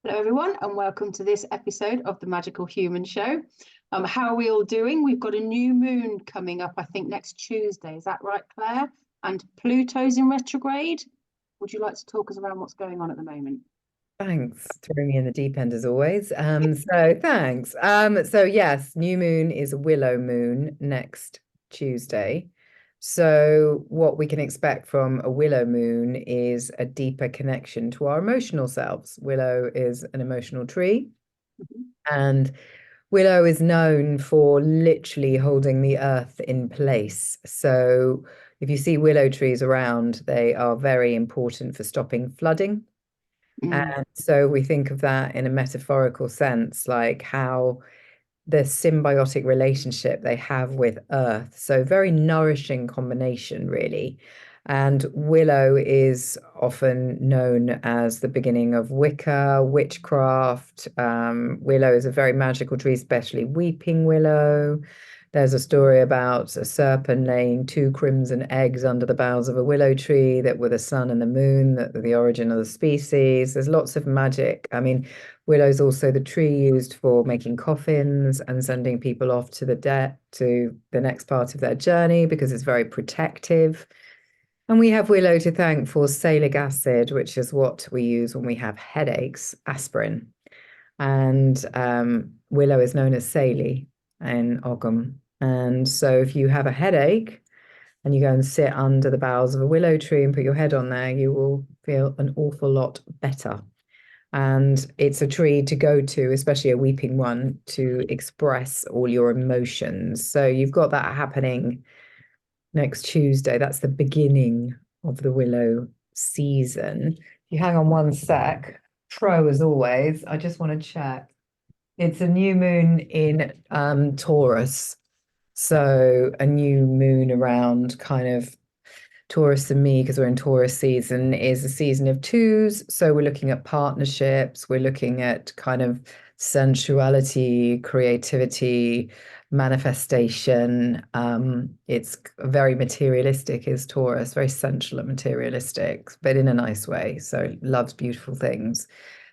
Hello, everyone, and welcome to this episode of the Magical Human Show. How are we all doing? We've got a new moon coming up, I think, next Tuesday. Is that right, Claire? And Pluto's in retrograde. Would you like to talk us around what's going on at the moment? Thanks, throwing me in the deep end as always. So thanks. So yes, new moon is a willow moon next Tuesday. So what we can expect from a willow moon is a deeper connection to our emotional selves. Willow is an emotional tree, Mhm. and willow is known for literally holding the earth in place. So if you see willow trees around, they are very important for stopping flooding. Mm. And so we think of that in a metaphorical sense, like how the symbiotic relationship they have with Earth. So very nourishing combination, really. And willow is often known as the beginning of Wicca, witchcraft. Willow is a very magical tree, especially weeping willow. There's a story about a serpent laying two crimson eggs under the boughs of a willow tree that were the sun and the moon, that were the origin of the species. There's lots of magic. I mean, willow's also the tree used for making coffins and sending people off to the next part of their journey because it's very protective. And we have willow to thank for salic acid, which is what we use when we have headaches, aspirin. And willow is known as Sali in Ogham. And so if you have a headache and you go and sit under the boughs of a willow tree and put your head on there, you will feel an awful lot better. And it's a tree to go to, especially a weeping one, to express all your emotions. So you've got that happening next Tuesday. That's the beginning of the willow season. If you hang on one sec, pro as always, I just want to check. It's a new moon in Taurus. So a new moon around kind of Taurus and me, because we're in Taurus season, is a season of twos. So we're looking at partnerships, we're looking at kind of sensuality, creativity, manifestation. It's very materialistic, is Taurus, very sensual and materialistic, but in a nice way. So loves beautiful things.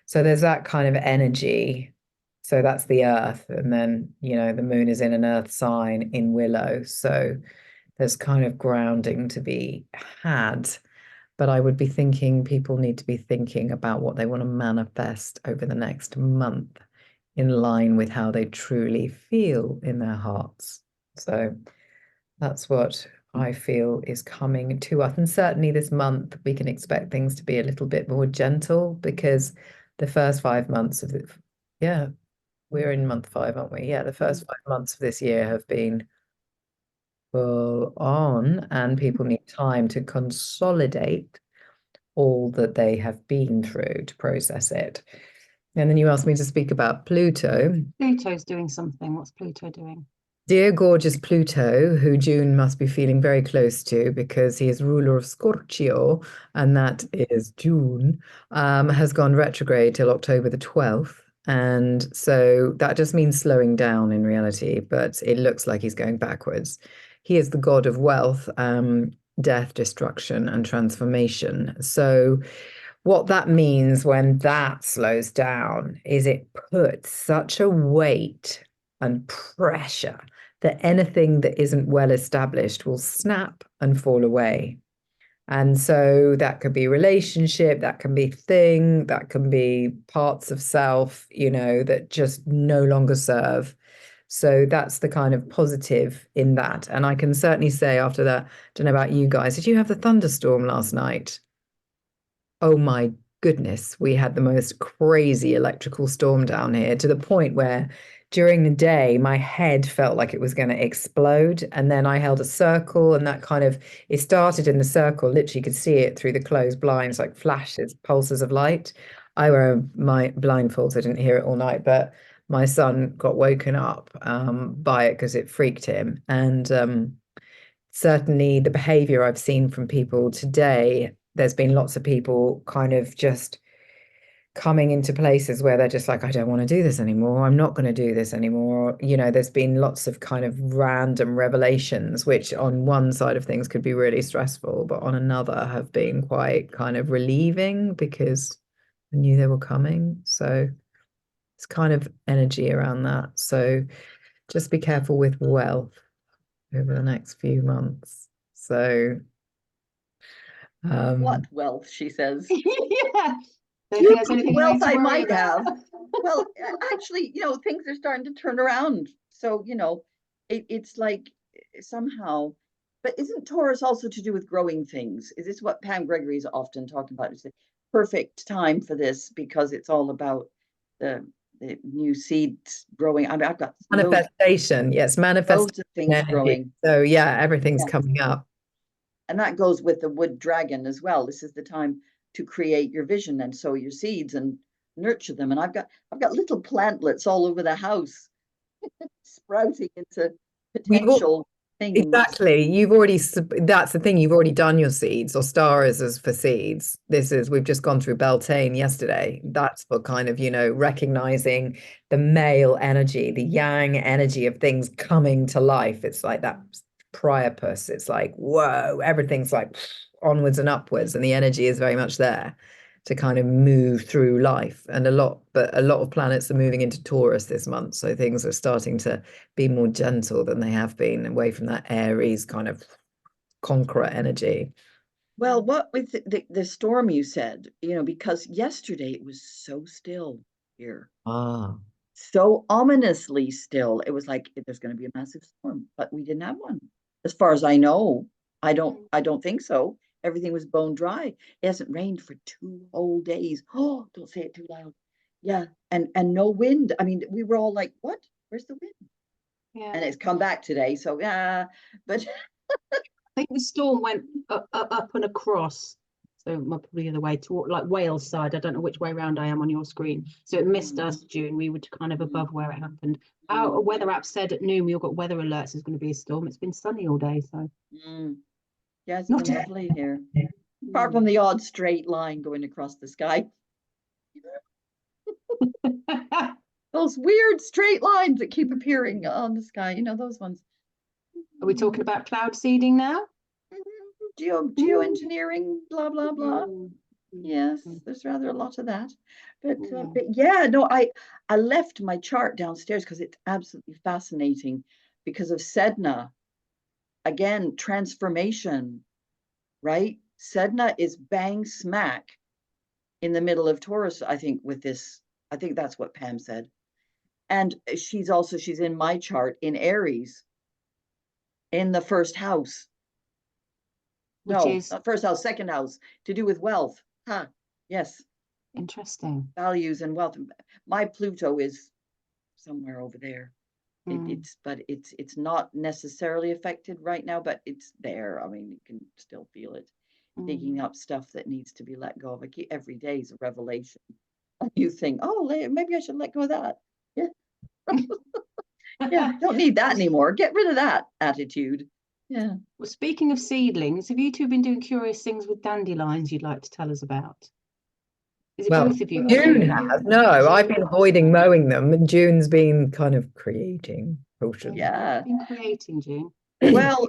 So there's that kind of energy. So that's the earth. And then, the moon is in an earth sign in Willow. So there's kind of grounding to be had. But I would be thinking people need to be thinking about what they want to manifest over the next month in line with how they truly feel in their hearts. So that's what I feel is coming to us. And certainly this month, we can expect things to be a little bit more gentle because the first 5 months of yeah, we're in month five, aren't we? Yeah, the first 5 months of this year have been full on, and people need time to consolidate all that they have been through to process it. And then you asked me to speak about Pluto. Pluto's doing something. What's Pluto doing? Dear gorgeous Pluto, who June must be feeling very close to because he is ruler of Scorpio, and that is June, has gone retrograde till October the 12th. And so that just means slowing down in reality, but it looks like he's going backwards. He is the god of wealth, death, destruction, and transformation. So what that means when that slows down is it puts such a weight and pressure that anything that isn't well established will snap and fall away. And so that could be relationship, that can be thing, that can be parts of self, that just no longer serve. So that's the kind of positive in that. And I can certainly say after that, I don't know about you guys, did you have the thunderstorm last night? Oh my goodness, we had the most crazy electrical storm down here to the point where during the day my head felt like it was going to explode. And then I held a circle, and that kind of it started in the circle. Literally, you could see it through the closed blinds, like flashes, pulses of light. I wear my blindfolds, I didn't hear it all night, but my son got woken up by it because it freaked him. And certainly the behavior I've seen from people today, there's been lots of people kind of just coming into places where they're just like, I don't want to do this anymore. I'm not going to do this anymore. There's been lots of kind of random revelations, which on one side of things could be really stressful, but on another have been quite kind of relieving because I knew they were coming. So it's kind of energy around that. So just be careful with wealth over the next few months. So What wealth, she says. Yeah. Don't think there's anything we Wealth need to I worry might about. have. Well, actually, things are starting to turn around. So, it's like somehow, but isn't Taurus also to do with growing things? Is this what Pam Gregory is often talking about? It's the perfect time for this because it's all about the new seeds growing. I mean, I've got manifestation. Yes, manifestation loads of things energy. growing. So yeah, everything's Yeah. coming up. And that goes with the wood dragon as well. This is the time to create your vision and sow your seeds and nurture them. And I've got little plantlets all over the house sprouting into potential things. Exactly. That's the thing. You've already done your seeds, or stars as for seeds. We've just gone through Beltane yesterday. That's for kind of, recognizing the male energy, the yang energy of things coming to life. It's like that priapus. It's like, whoa, everything's like onwards and upwards, and the energy is very much there to kind of move through life. And a lot of planets are moving into Taurus this month, so things are starting to be more gentle than they have been, away from that Aries kind of conqueror energy. Well, what with the storm you said, because yesterday it was so still here. So ominously still. It was like there's going to be a massive storm, but we didn't have one. As far as I know, I don't think so. Everything was bone dry. It hasn't rained for 2 whole days. Oh, don't say it too loud. Yeah, and no wind. I mean, we were all like, "What? Where's the wind?" Yeah. And it's come back today. So yeah, but I think the storm went up and across. So probably the other way toward like Wales side. I don't know which way around I am on your screen. So it missed us, June. We were kind of above where it happened. Our weather app said at noon we all got weather alerts. There's going to be a storm. It's been sunny all day, so yeah, it's not been lovely here. Apart from the odd straight line going across the sky. Those weird straight lines that keep appearing on the sky, those ones. Are we talking about cloud seeding now? Geoengineering, blah blah blah. Yes, there's rather a lot of that. But yeah, no, I left my chart downstairs because it's absolutely fascinating because of Sedna. Again, transformation, right? Sedna is bang smack in the middle of Taurus, I think, with this. I think that's what Pam said. And she's in my chart in Aries in the first house. Which is not first house, second house, to do with wealth. Yes. Interesting. Values and wealth. My Pluto is somewhere over there. It's not necessarily affected right now, but it's there. I mean, you can still feel it digging up stuff that needs to be let go of. Every day is a revelation. You think, oh, maybe I should let go of that. Yeah. Yeah, don't need that anymore. Get rid of that attitude. Yeah. Well, speaking of seedlings, have you two been doing curious things with dandelions you'd like to tell us about? Is it both of you? June has. No, I've been avoiding mowing them, and June's been kind of creating potions. Yeah. Been creating, June. Well,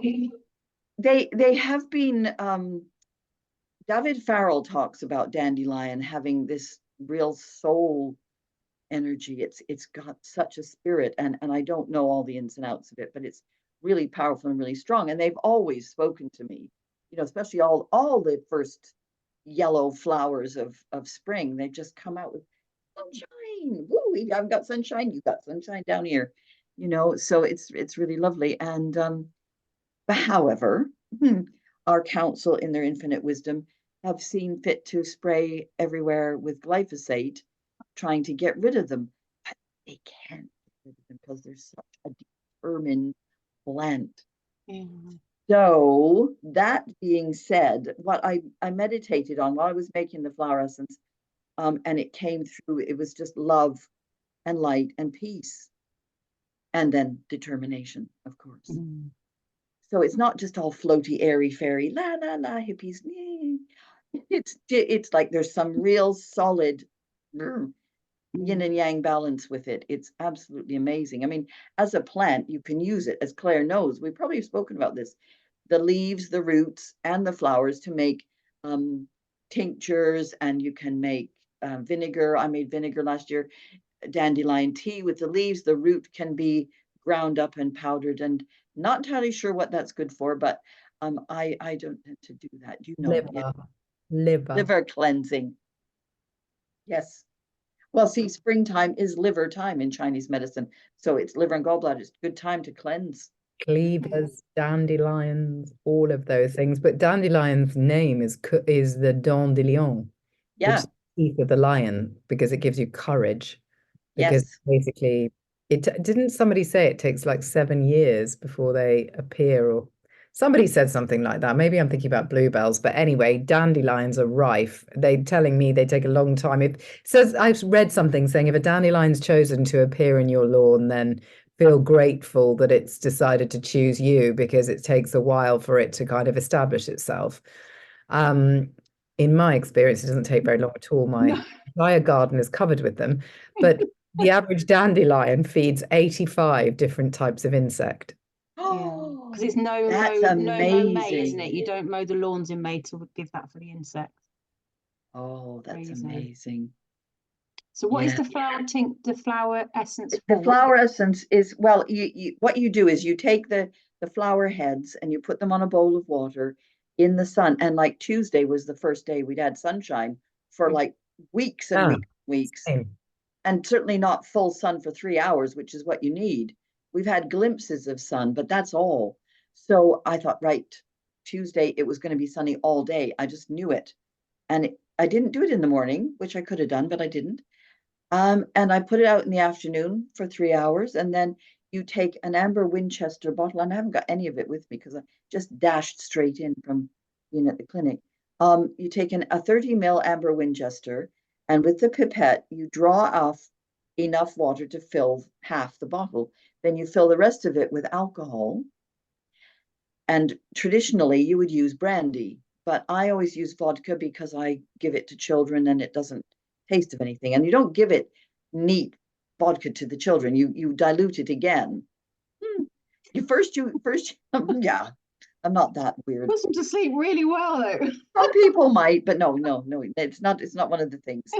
they have been. David Farrell talks about dandelion having this real soul energy. It's got such a spirit, and I don't know all the ins and outs of it, but it's really powerful and really strong. And they've always spoken to me, especially all the first yellow flowers of spring. They just come out with sunshine. Woo, I've got sunshine. You've got sunshine down here, so it's really lovely. And but however, our council in their infinite wisdom have seen fit to spray everywhere with glyphosate, trying to get rid of them, but they can't get rid of them because they're such a determined plant. So that being said, what I meditated on while I was making the flower essence, and it came through, it was just love and light and peace, and then determination, of course. So it's not just all floaty, airy, fairy, la la la, hippies. It's like there's some real solid yin and yang balance with it. It's absolutely amazing. I mean, as a plant, you can use it, as Claire knows. We've probably spoken about this. The leaves, the roots, and the flowers to make tinctures, and you can make vinegar. I made vinegar last year. Dandelion tea with the leaves. The root can be ground up and powdered, and not entirely sure what that's good for, but I don't tend to do that. You know, liver cleansing. Yes. Well, see, springtime is liver time in Chinese medicine, so it's liver and gallbladder. It's a good time to cleanse. Cleavers, dandelions, all of those things. But dandelion's name is the dandelion, which Yeah. is the teeth of the lion, because it gives you courage. Because Yes. basically, didn't somebody say it takes like 7 years before they appear, or somebody said something like that. Maybe I'm thinking about bluebells, but anyway, dandelions are rife. They're telling me they take a long time. It says, I've read something saying if a dandelion's chosen to appear in your lawn, then feel grateful that it's decided to choose you, because it takes a while for it to kind of establish itself. In my experience, it doesn't take very long at all. My entire garden is covered with them, but the average dandelion feeds 85 different types of insect. Oh, because it's no May, isn't it? You don't mow the lawns in May to give that for the insects. Oh, that's Crazy. amazing. So what is the flower essence for? The flower essence is, well, what you do is you take the flower heads and you put them on a bowl of water in the sun. And like Tuesday was the first day we'd had sunshine for like weeks and weeks. Same. And certainly not full sun for 3 hours, which is what you need. We've had glimpses of sun, but that's all. So I thought, right, Tuesday it was going to be sunny all day. I just knew it. And I didn't do it in the morning, which I could have done, but I didn't. And I put it out in the afternoon for 3 hours. And then you take an amber Winchester bottle, and I haven't got any of it with me because I just dashed straight in from being at the clinic. You take a 30 ml amber Winchester, and with the pipette, you draw off enough water to fill half the bottle. Then you fill the rest of it with alcohol. And traditionally, you would use brandy, but I always use vodka because I give it to children and it doesn't taste of anything. And you don't give it neat vodka to the children. You dilute it again. You first, yeah, I'm not that weird. Puts them to sleep really well, though. Some people might, but no, it's not one of the things.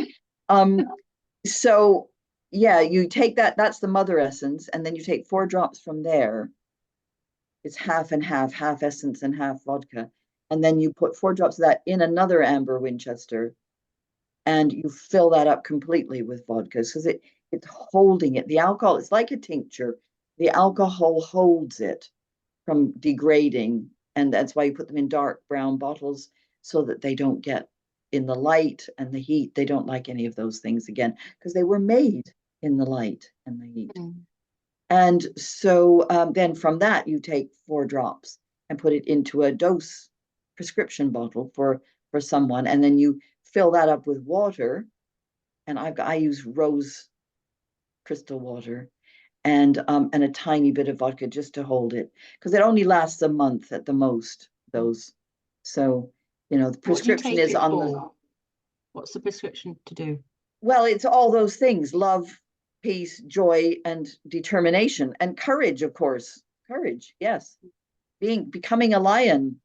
So yeah, you take that's the mother essence, and then you take 4 drops from there. It's half and half essence and half vodka. And then you put 4 drops of that in another amber Winchester, and you fill that up completely with vodka, because it's holding it. The alcohol, it's like a tincture. The alcohol holds it from degrading, and that's why you put them in dark brown bottles, so that they don't get in the light and the heat. They don't like any of those things again, because they were made in the light and the heat. And so then from that, you take 4 drops and put it into a dose prescription bottle for someone. And then you fill that up with water. And I use rose crystal water and a tiny bit of vodka just to hold it, because it only lasts a month at the most, those. So, the prescription is on the... What's the prescription to do? Well, it's all those things: love, peace, joy, and determination, and courage, of course. Courage, yes. Becoming a lion,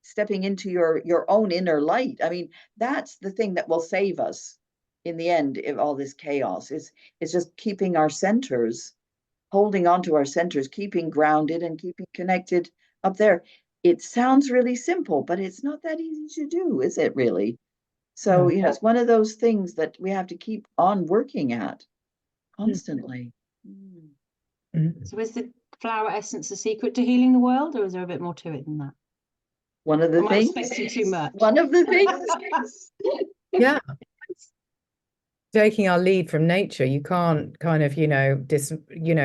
stepping into your own inner light. I mean, that's the thing that will save us in the end of all this chaos, is just keeping our centers, holding on to our centers, keeping grounded and keeping connected up there. It sounds really simple, but it's not that easy to do, is it really? So, it's one of those things that we have to keep on working at constantly. So is the flower essence a secret to healing the world, or is there a bit more to it than that? One of the things. I expecting too much. One of the things. Yeah. Taking our lead from nature, you can't kind of,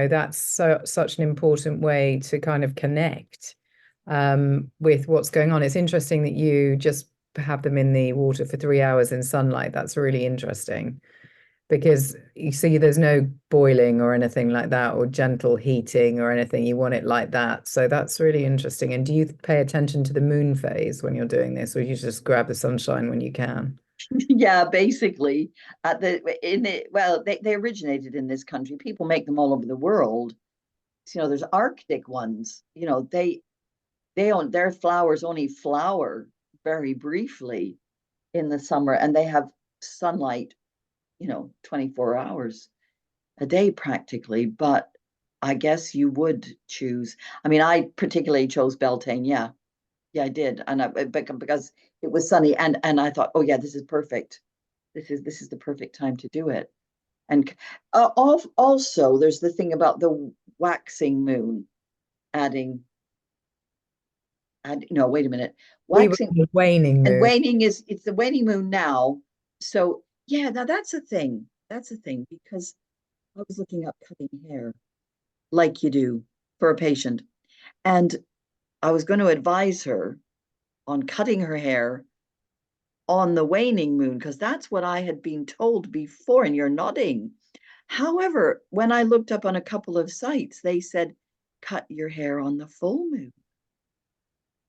that's such an important way to kind of connect with what's going on. It's interesting that you just have them in the water for 3 hours in sunlight. That's really interesting, because you see there's no boiling or anything like that, or gentle heating or anything. You want it like that. So that's really interesting. And do you pay attention to the moon phase when you're doing this, or you just grab the sunshine when you can? Yeah, basically. They originated in this country. People make them all over the world. There's Arctic ones. Their flowers only flower very briefly in the summer, and they have sunlight, 24 hours a day practically, but I guess you would choose. I mean, I particularly chose Beltane. Yeah, I did, and because it was sunny, and I thought, oh yeah, this is perfect. This is the perfect time to do it. And also, there's the thing about the waxing moon adding. No, wait a minute. We were Waxing in the waning and moon. waning it's the waning moon now. So yeah, now that's a thing. That's a thing because I was looking up cutting hair, like you do for a patient, and I was going to advise her on cutting her hair on the waning moon because that's what I had been told before. And you're nodding. However, when I looked up on a couple of sites, they said cut your hair on the full moon.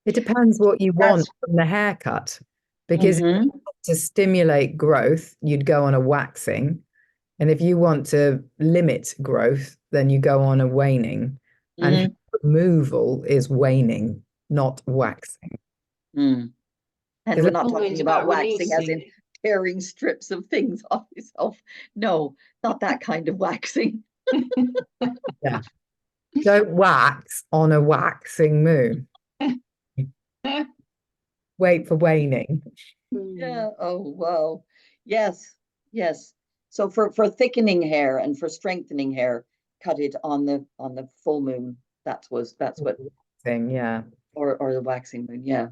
It depends what you want from the haircut, because if you want to stimulate growth, you'd go on a waxing. And if you want to limit growth, then you go on a waning. And removal is waning, not waxing. And Because we're not Full talking moon's about about waxing as in releasing. tearing strips of things off yourself. No, not that kind of waxing. yeah, don't wax on a waxing moon. Wait for waning. Yeah. Oh, wow. Yes. Yes. So for thickening hair and for strengthening hair, cut it on the full moon. That's what Thing, yeah. or the waxing moon. Yeah.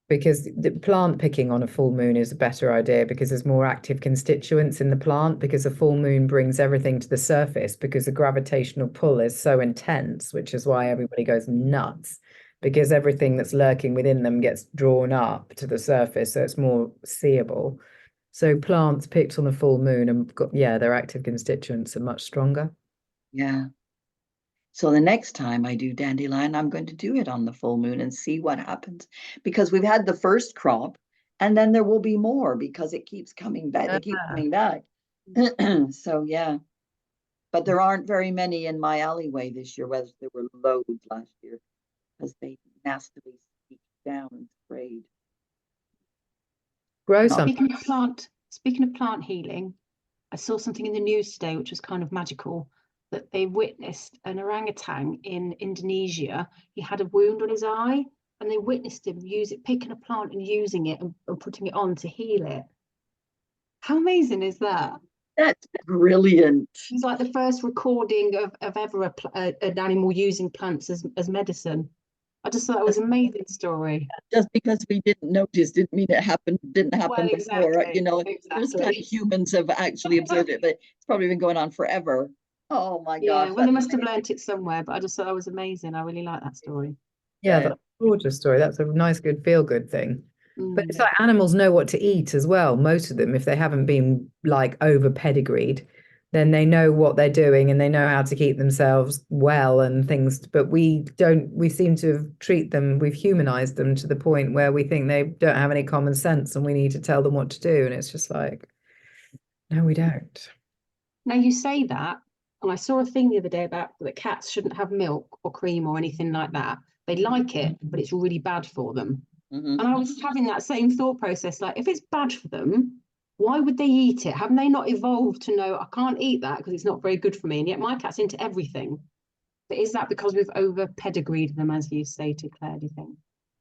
Because the plant picking on a full moon is a better idea because there's more active constituents in the plant, because a full moon brings everything to the surface because the gravitational pull is so intense, which is why everybody goes nuts, because everything that's lurking within them gets drawn up to the surface, so it's more seeable. So plants picked on the full moon and got, their active constituents are much stronger. Yeah. So the next time I do dandelion, I'm going to do it on the full moon and see what happens, because we've had the first crop and then there will be more because it keeps coming back. They keep coming back. So yeah, but there aren't very many in my alleyway this year, whereas there were loads last year because they nastily sneaked down and sprayed. Grow some. Speaking of plant healing, I saw something in the news today which was kind of magical, that they witnessed an orangutan in Indonesia. He had a wound on his eye and they witnessed him picking a plant and using it and putting it on to heal it. How amazing is that? That's brilliant. It's like the first recording of ever an animal using plants as medicine. I just thought that was an amazing story. Just because we didn't notice didn't mean it didn't happen Well, before. exactly. There's kind of humans have actually observed it, but it's probably been going on forever. Oh my gosh. Well, they must have learnt it somewhere, but I just thought that was amazing. I really like that story. Yeah, that's a gorgeous story. That's a nice, good, feel-good thing. But it's Mm. like animals know what to eat as well. Most of them, if they haven't been like over pedigreed, then they know what they're doing and they know how to keep themselves well and things. But we seem to treat them, we've humanized them to the point where we think they don't have any common sense and we need to tell them what to do. And it's just like, no, we don't. Now you say that, and I saw a thing the other day about that cats shouldn't have milk or cream or anything like that. They like it, but it's really bad for them. And I was having that same thought process, like, if it's bad for them, why would they eat it? Haven't they not evolved to know I can't eat that because it's not very good for me? And yet my cat's into everything. But is that because we've over pedigreed them, as you stated, Claire, do you think?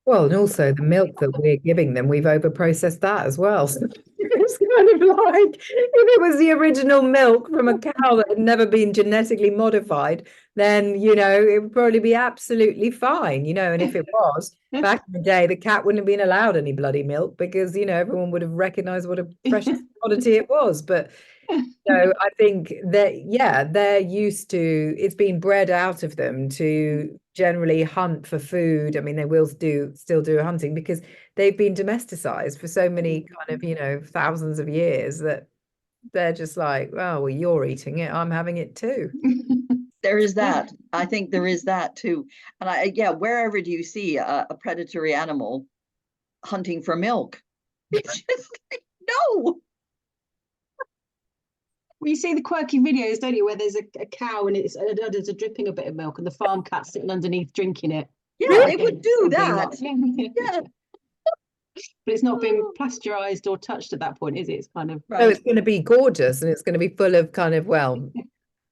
Well, and also the milk that we're giving them, we've over-processed that as well. So it's kind of like, if it was the original milk from a cow that had never been genetically modified, then, it would probably be absolutely fine, and if it was, back in the day, the cat wouldn't have been allowed any bloody milk because, everyone would have recognized what a precious commodity it was. But so I think that, they're used to, it's been bred out of them to generally hunt for food. I mean, they will still do hunting because they've been domesticized for so many kind of, thousands of years that they're just like, oh, well, you're eating it, I'm having it too. There is that. I think there is that too. And wherever do you see a predatory animal hunting for milk? It's just like, no. Well, you see the quirky videos, don't you, where there's a cow and it's a dripping a bit of milk and the farm cat's sitting underneath drinking it. Yeah, they would do that. Yeah. But it's not been pasteurized or touched at that point, is it? It's kind of So it's going to be gorgeous, and it's going to be full of kind of, well,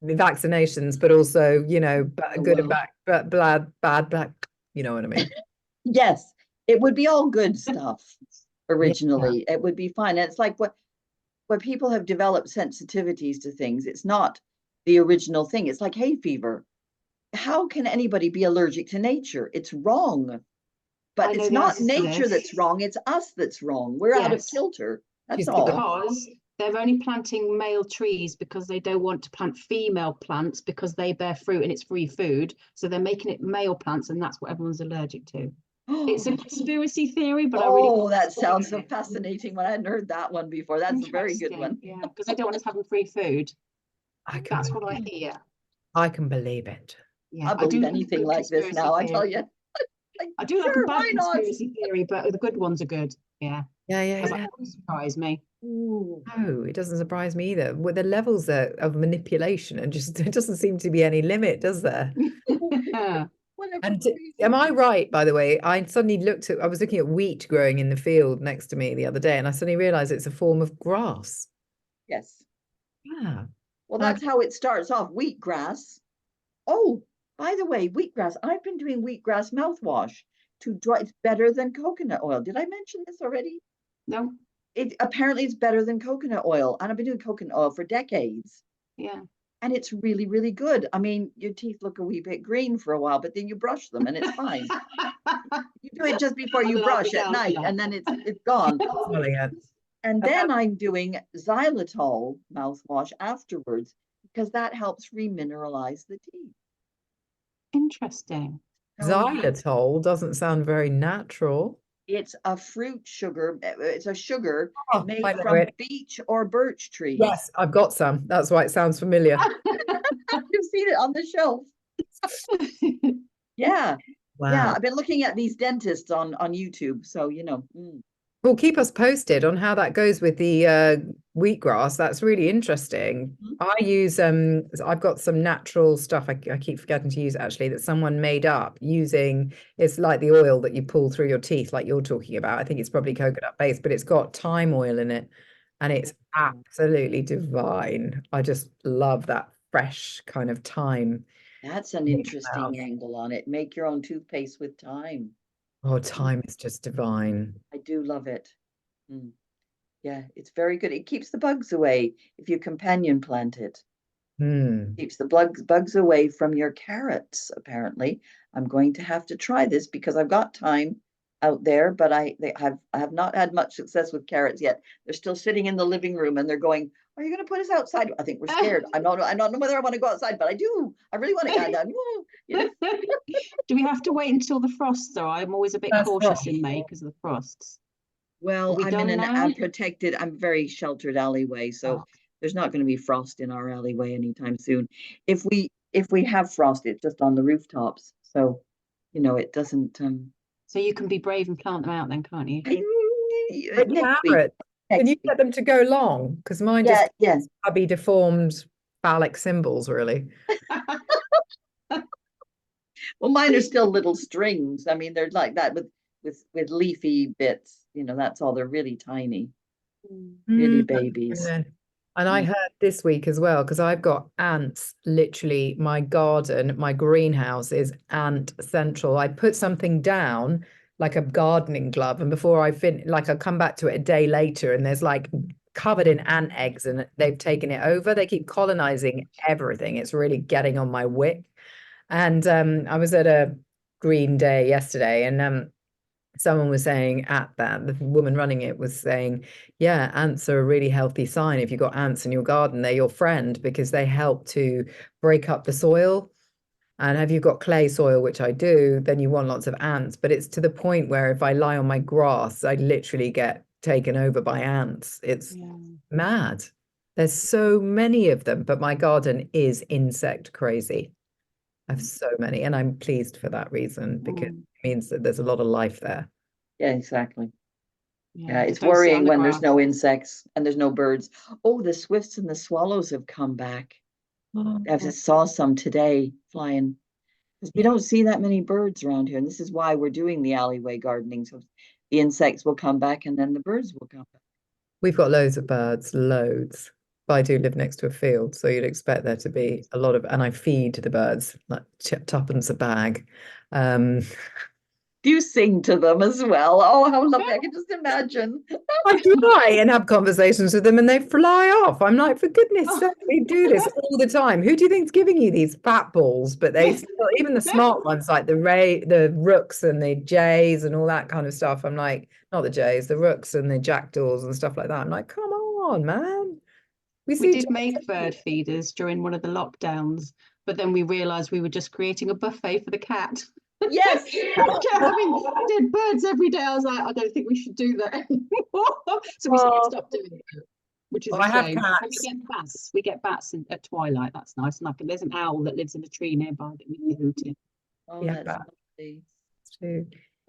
the vaccinations, but also, you know, good and bad, bad, bad, you know what I mean? Yes, it would be all good stuff originally. It would be fine. And it's like what people have developed sensitivities to things. It's not the original thing. It's like hay fever. How can anybody be allergic to nature? It's wrong. But it's not nature that's wrong. It's us that's wrong. We're out of kilter. That's all. Because they're only planting male trees because they don't want to plant female plants because they bear fruit and it's free food. So they're making it male plants, and that's what everyone's allergic to. It's a conspiracy theory, but that sounds so fascinating. When I hadn't heard that one before. That's a very good one. Yeah, because they don't want us having free food. That's what I hear. I can believe it. Yeah, I believe anything like this now. I tell you. I do like a bad conspiracy theory, but the good ones are good. Yeah. That doesn't surprise me. No, it doesn't surprise me either. With the levels of manipulation, and just there doesn't seem to be any limit, does there? And am I right, by the way? I was looking at wheat growing in the field next to me the other day, and I suddenly realized it's a form of grass. Yes. Yeah. Well, that's how it starts off, wheatgrass. Oh, by the way, wheatgrass. I've been doing wheatgrass mouthwash to dry. It's better than coconut oil. Did I mention this already? No. Apparently it's better than coconut oil, and I've been doing coconut oil for decades. Yeah. And it's really, really good. I mean, your teeth look a wee bit green for a while, but then you brush them and it's fine. You do it just before you brush at night, and then it's gone. And then I'm doing xylitol mouthwash afterwards because that helps remineralize the teeth. Interesting. Xylitol doesn't sound very natural. It's a fruit sugar. It's a sugar made from beech or birch trees. Yes, I've got some. That's why it sounds familiar. You've seen it on the shelf. Yeah. Wow. Yeah, I've been looking at these dentists on YouTube. So, you know. Well, keep us posted on how that goes with the wheatgrass. That's really interesting. I use I've got some natural stuff I keep forgetting to use, actually, that someone made up using. It's like the oil that you pull through your teeth, like you're talking about. I think it's probably coconut based, but it's got thyme oil in it, and it's absolutely divine. I just love that fresh kind of thyme. That's an interesting angle on it. Make your own toothpaste with thyme. Oh, thyme is just divine. I do love it. Yeah, it's very good. It keeps the bugs away if you companion plant it. Keeps the bugs away from your carrots, apparently. I'm going to have to try this because I've got thyme out there, but I have not had much success with carrots yet. They're still sitting in the living room and they're going, "Are you going to put us outside?" I think we're scared. I don't know whether I want to go outside, but I do. I really want to get done. You know? Do we have to wait until the frosts are? I'm always a bit cautious in May because of the frosts. Well, I'm in I'm very sheltered alleyway, so there's not going to be frost in our alleyway anytime soon. If we have frost, it's just on the rooftops. So, you know, it doesn't So you can be brave and plant them out then, can't you? Can you get them to go long? Because mine just chubby, deformed phallic symbols, really. Well, mine are still little strings. I mean, they're like that with leafy bits. You know, that's all. They're really tiny, really babies. And I heard this week as well, because I've got ants. Literally, my garden, my greenhouse is ant central. I put something down, like a gardening glove, and before I come back to it a day later, and there's like covered in ant eggs, and they've taken it over. They keep colonizing everything. It's really getting on my wick. And I was at a green day yesterday, and someone was saying the woman running it was saying, yeah, ants are a really healthy sign. If you've got ants in your garden, they're your friend because they help to break up the soil. And have you got clay soil, which I do, then you want lots of ants. But it's to the point where if I lie on my grass, I literally get taken over by ants. It's mad. There's so many of them, but my garden is insect crazy. I have so many, and I'm pleased for that reason because it means that there's a lot of life there. Yeah, exactly. Yeah, it's worrying when there's no insects and there's no birds. Oh, the swifts and the swallows have come back. I just saw some today flying because we don't see that many birds around here, and this is why we're doing the alleyway gardening. So the insects will come back, and then the birds will come back. We've got loads of birds, loads. But I do live next to a field, so you'd expect there to be a lot of, and I feed the birds like tuppence a bag. Do you sing to them as well? Oh, how lovely. I can just imagine. I fly and have conversations with them and they fly off. I'm like, for goodness sake, they do this all the time. Who do you think's giving you these fat balls? But they still, even the smart ones like the rooks and the jays and all that kind of stuff. I'm like, not the jays, the rooks and the jackdaws and stuff like that. I'm like, come on, man. We did make bird feeders during one of the lockdowns, but then we realized we were just creating a buffet for the cat. Yes. We kept having dead birds every day. I was like, I don't think we should do that anymore. So we stopped doing it, which is a shame. We get bats at twilight. That's nice. And there's an owl that lives in a tree nearby that we can hoot in. Oh, Yeah, that's lovely. Too.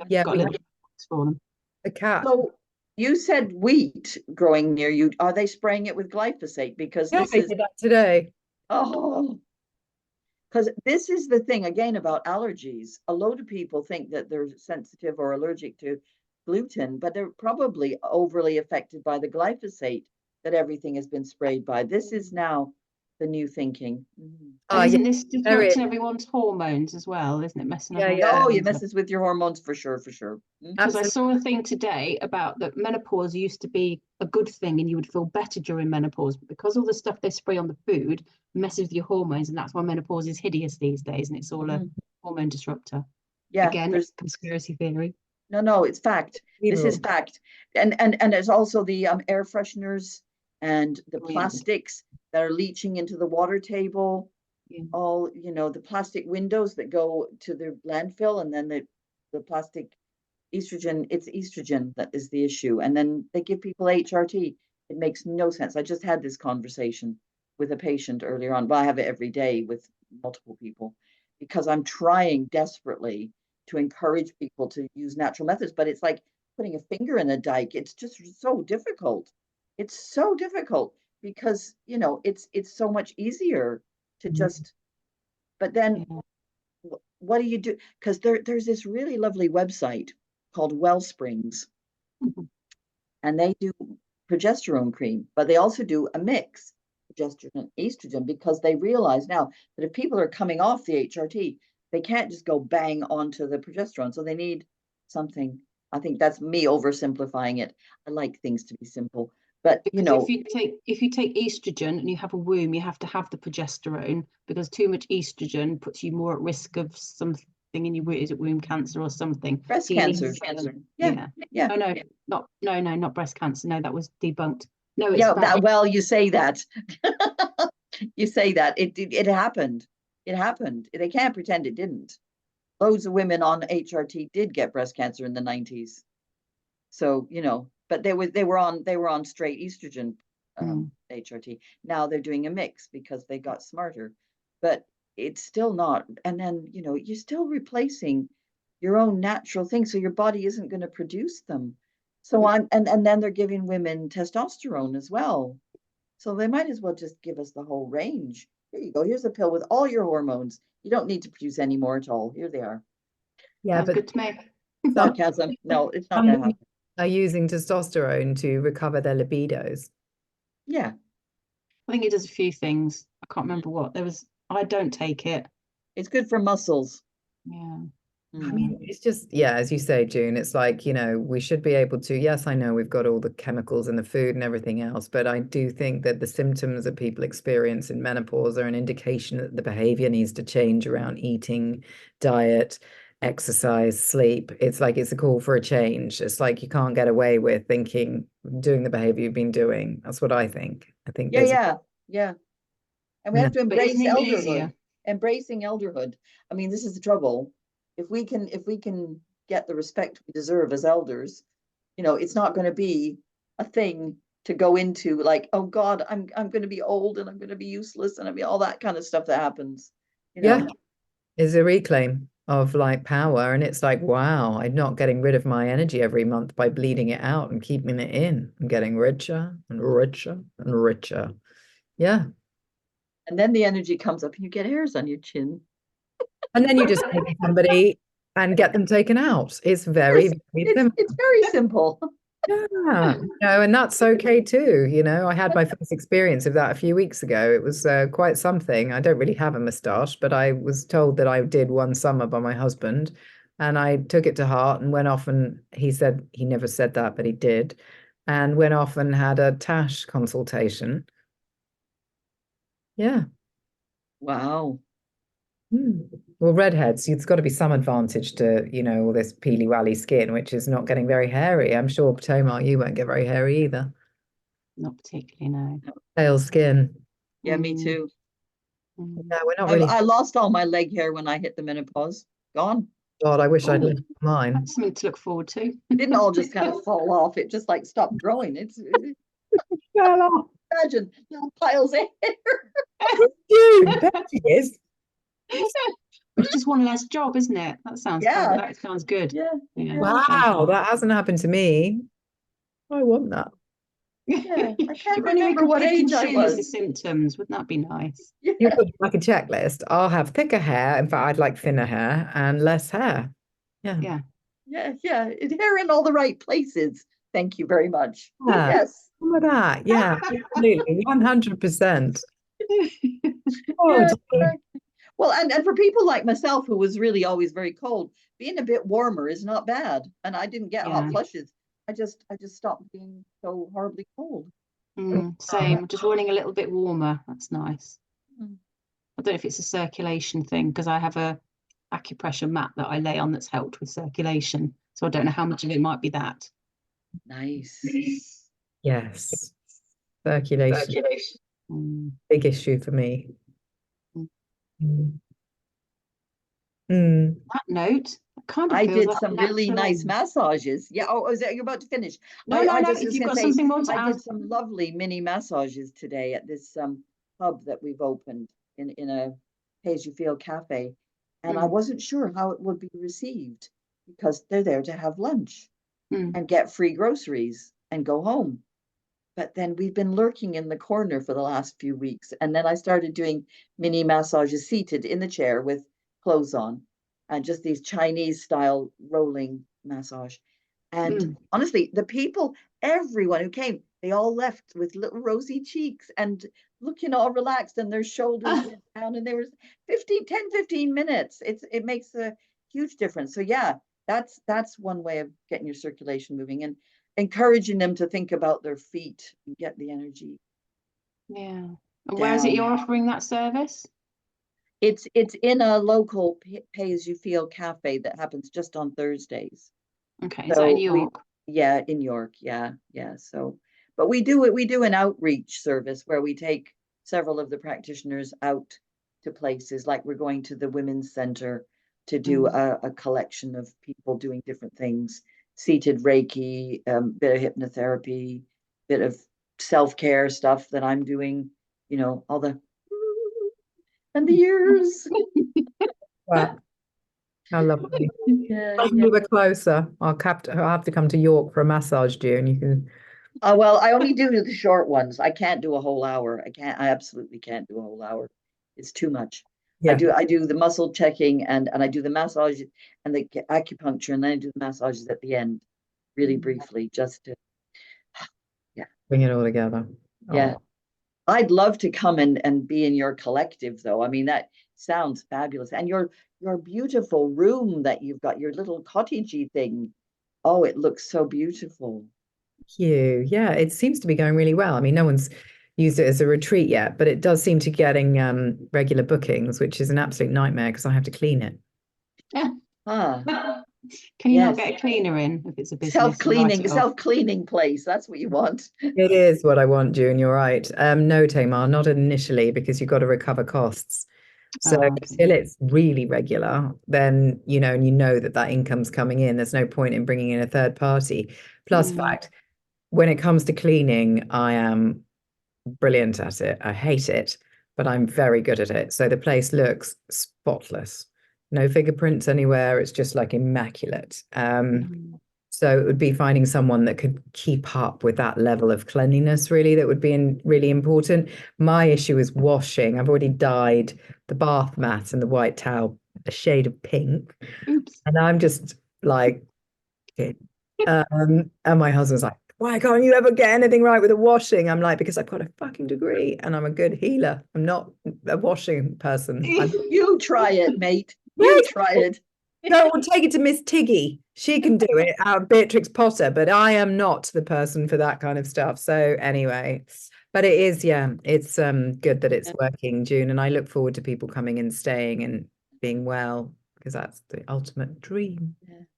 Yeah, got a little box for them. The cat. So you said wheat growing near you. Are they spraying it with glyphosate? Because Yeah, this they is did that today. because this is the thing again about allergies. A load of people think that they're sensitive or allergic to gluten, but they're probably overly affected by the glyphosate that everything has been sprayed by. This is now the new thinking. And isn't this disrupting everyone's hormones as well? Isn't it messing up? Oh, it messes with your hormones for sure, for sure. Because I saw a thing today about that menopause used to be a good thing and you would feel better during menopause, but because all the stuff they spray on the food messes with your hormones, and that's why menopause is hideous these days, and it's all a hormone disruptor. Yeah, again, there's conspiracy theory. No, it's fact. This is fact. And there's also the air fresheners and the plastics that are leaching into the water table. All, the plastic windows that go to the landfill, and then the plastic estrogen, it's estrogen that is the issue. And then they give people HRT. It makes no sense. I just had this conversation with a patient earlier on. Well, I have it every day with multiple people because I'm trying desperately to encourage people to use natural methods, but it's like putting a finger in a dike. It's just so difficult. It's so difficult because, it's so much easier to just, but then what do you do? Because there's this really lovely website called Wellsprings, and they do progesterone cream, but they also do a mix, progesterone and estrogen, because they realize now that if people are coming off the HRT, they can't just go bang onto the progesterone. So they need something. I think that's me oversimplifying it. I like things to be simple. But if you take estrogen and you have a womb, you have to have the progesterone, because too much estrogen puts you more at risk of something in your womb. Is it womb cancer or something? Breast cancer. Yeah. Not breast cancer. No, that was debunked. No, it's you say that. You say that. It happened. It happened. They can't pretend it didn't. Loads of women on HRT did get breast cancer in the 90s. So, but they were on straight estrogen HRT. Now they're doing a mix because they got smarter, but it's still not. And then, you're still replacing your own natural things. So your body isn't going to produce them. So and then they're giving women testosterone as well. So they might as well just give us the whole range. Here you go. Here's a pill with all your hormones. You don't need to produce any more at all. Here they are. Yeah, but good to me. Sarcasm. No, it's not going to happen. Are using testosterone to recover their libidos. Yeah. I think it does a few things. I can't remember what. I don't take it. It's good for muscles. Yeah. I mean, it's just, as you say, June, it's like, we should be able to, yes, I know we've got all the chemicals in the food and everything else, but I do think that the symptoms that people experience in menopause are an indication that the behavior needs to change around eating, diet, exercise, sleep. It's like it's a call for a change. It's like you can't get away with doing the behavior you've been doing. That's what I think. Yeah. And we have to embrace elderhood. Embracing elderhood. I mean, this is the trouble. If we can get the respect we deserve as elders, it's not going to be a thing to go into like, oh God, I'm going to be old and I'm going to be useless, and I mean all that kind of stuff that happens. Yeah, is a reclaim of like power, and it's like, wow, I'm not getting rid of my energy every month by bleeding it out and keeping it in. I'm getting richer and richer and richer. Yeah. And then the energy comes up and you get hairs on your chin. And then you just pay somebody and get them taken out. It's very, very simple. It's very simple. Yeah, and that's okay too. I had my first experience of that a few weeks ago. It was quite something. I don't really have a moustache, but I was told that I did one summer by my husband, and I took it to heart and went off, and he said he never said that, but he did, and went off and had a tash consultation. Yeah. Wow. Well, redheads, it's got to be some advantage to, all this peely-wally skin, which is not getting very hairy. I'm sure, Tamar, you won't get very hairy either. Not particularly, no. Pale skin. Yeah, me too. Yeah, we're not really. I lost all my leg hair when I hit the menopause. Gone. God, I wish I'd left mine. That's something to look forward to. It didn't all just kind of fall off. It just like stopped growing. It's Fell off. imagine little piles of hair. Dude, there she is. It's just one less job, isn't it? That sounds that sounds good. Yeah. Wow, that hasn't happened to me. I want that. Yeah. I can't If only we remember could what pick and age I choose was. the symptoms. Wouldn't that be nice? You could like a checklist. I'll have thicker hair. In fact, I'd like thinner hair and less hair. Yeah. Yeah. Hair in all the right places. Thank you very much. Yeah. Yes. Some of that. Yeah, absolutely. 100%. Yeah. Well, and for people like myself, who was really always very cold, being a bit warmer is not bad. And I didn't get hot flushes. I just stopped being so horribly cold. Same, just running a little bit warmer. That's nice. I don't know if it's a circulation thing, because I have a acupressure mat that I lay on that's helped with circulation. So I don't know how much of it might be that. Nice. Yes. Circulation. Big issue for me. That note, kind of I feels did like some really nice massages. Yeah. Oh, is that you're about to finish? No. If you've got something more to add. I did some lovely mini massages today at this pub that we've opened in a pay-as-you-feel cafe, and I wasn't sure how it would be received because they're there to have lunch and get free groceries and go home. But then we've been lurking in the corner for the last few weeks, and then I started doing mini massages seated in the chair with clothes on, and just these Chinese style rolling massage. And honestly, the people, everyone who came, they all left with little rosy cheeks and looking all relaxed, and their shoulders down, and they were 15 minutes. It makes a huge difference. So yeah, that's one way of getting your circulation moving and encouraging them to think about their feet and get the energy. Yeah. And where is it you're offering that service? It's in a local pay-as-you-feel cafe that happens just on Thursdays. Okay, is that in York? Yeah, in York. Yeah. So, but we do an outreach service where we take several of the practitioners out to places, like we're going to the Women's Center to do a collection of people doing different things, seated Reiki, bit of hypnotherapy, bit of self-care stuff that I'm doing, all the and the years. Wow. How lovely. Yeah. We were closer. I'll have to come to York for a massage, dear, and you can. Well, I only do the short ones. I can't do a whole hour. I absolutely can't do a whole hour. It's too much. Yeah. I do the muscle checking and I do the massage and the acupuncture, and then I do the massages at the end, really briefly, just to bring it all together. Yeah. Oh. I'd love to come and be in your collective, though. I mean, that sounds fabulous. And your beautiful room that you've got, your little cottagey thing. Oh, it looks so beautiful. Thank you. Yeah, it seems to be going really well. I mean, no one's used it as a retreat yet, but it does seem to be getting regular bookings, which is an absolute nightmare because I have to clean it. Yeah. Can you not get a cleaner in if it's a business? Self-cleaning place. That's what you want. It is what I want, June. You're right. No, Tamar, not initially, because you've got to recover costs. So until it's really regular, then, and you know that income's coming in, there's no point in bringing in a third party. Plus fact, when it comes to cleaning, I am brilliant at it. I hate it, but I'm very good at it. So the place looks spotless. No fingerprints anywhere. It's just like immaculate. So it would be finding someone that could keep up with that level of cleanliness, really, that would be really important. My issue is washing. I've already dyed the bath mat and the white towel a shade of pink. Oops. And I'm just like, okay. And my husband's like, why can't you ever get anything right with the washing? I'm like, because I've got a fucking degree and I'm a good healer. I'm not a washing person. You try it, mate. Yeah, You try it. no, we'll take it to Miss Tiggy. She can do it, Beatrix Potter, but I am not the person for that kind of stuff. So anyway, but it is, yeah, it's good that it's working, June, and I look forward to people coming and staying and being well, because that's the ultimate dream.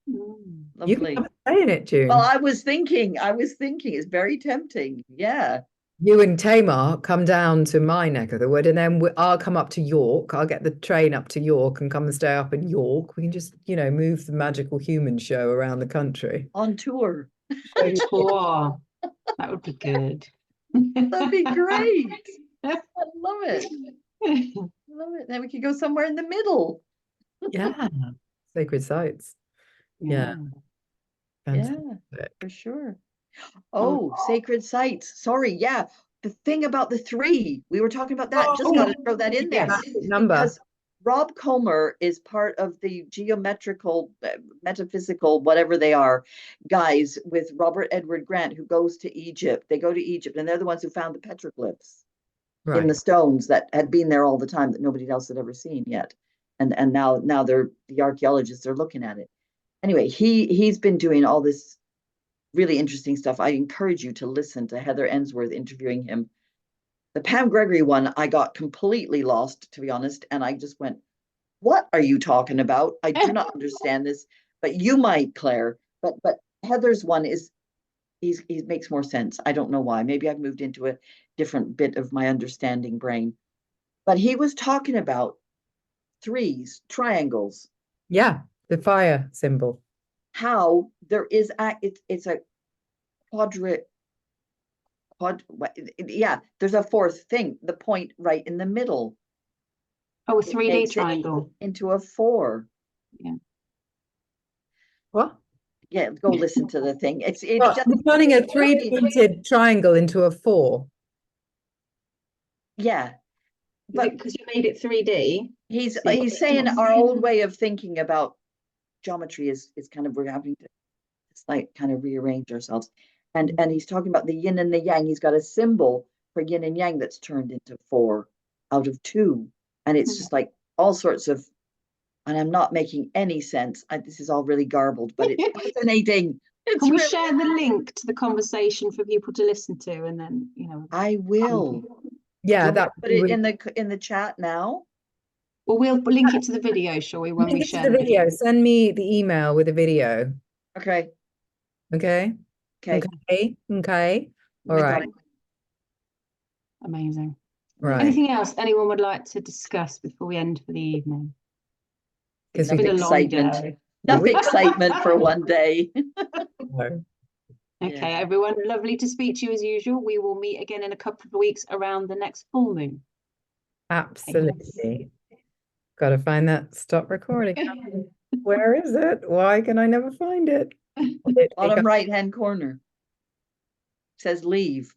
You can Lovely. come and stay in it, June. Well, I was thinking, it's very tempting. Yeah. You and Tamar come down to my neck of the wood, and then I'll come up to York. I'll get the train up to York and come and stay up in York. We can just, move the Magical Human show around the country. On tour. Tour. That would be good. That'd be great. I love it. Love it. Then we could go somewhere in the middle. Yeah. Sacred sites. Yeah. Fantastic. Yeah, for sure. Oh, sacred sites. Sorry, yeah. The thing about the 3, we were talking about that. Just got to throw that in there. Yes. Number. Because Rob Comer is part of the geometrical, metaphysical, whatever they are, guys with Robert Edward Grant, who goes to Egypt. They go to Egypt, and they're the ones who found the petroglyphs in the stones that had been there all the time that nobody else had ever seen yet. And now they're the archaeologists are looking at it. Anyway, he's been doing all this really interesting stuff. I encourage you to listen to Heather Ensworth interviewing him. The Pam Gregory one, I got completely lost, to be honest, and I just went, what are you talking about? I do not understand this, but you might, Claire. But Heather's one is, he makes more sense. I don't know why. Maybe I've moved into a different bit of my understanding brain. But he was talking about 3s, triangles. Yeah, the fire symbol. How there is it's a there's a 4th thing, the point right in the middle. Oh, a 3D triangle. Into a 4. Yeah. What? Yeah, go listen to the thing. It's just turning a 3-pointed triangle into a 4. Yeah. But because you made it 3D. He's saying our old way of thinking about geometry is kind of, we're having to kind of rearrange ourselves. And he's talking about the yin and the yang. He's got a symbol for yin and yang that's turned into 4 out of 2. And it's just like all sorts of, and I'm not making any sense. This is all really garbled, but it's fascinating. Can we share the link to the conversation for people to listen to? And then, I will. Yeah, that put it in the chat now. Well, we'll link it to the video, shall we? When we share the video, send me the email with the video. Okay. Okay. All right. Amazing. Right. Anything else anyone would like to discuss before we end for the evening? It's been a long day. Enough excitement for one day. No. Okay, everyone, lovely to speak to you as usual. We will meet again in a couple of weeks around the next full moon. Absolutely. Got to find that stop recording. Where is it? Why can I never find it? Bottom right-hand corner. It says leave.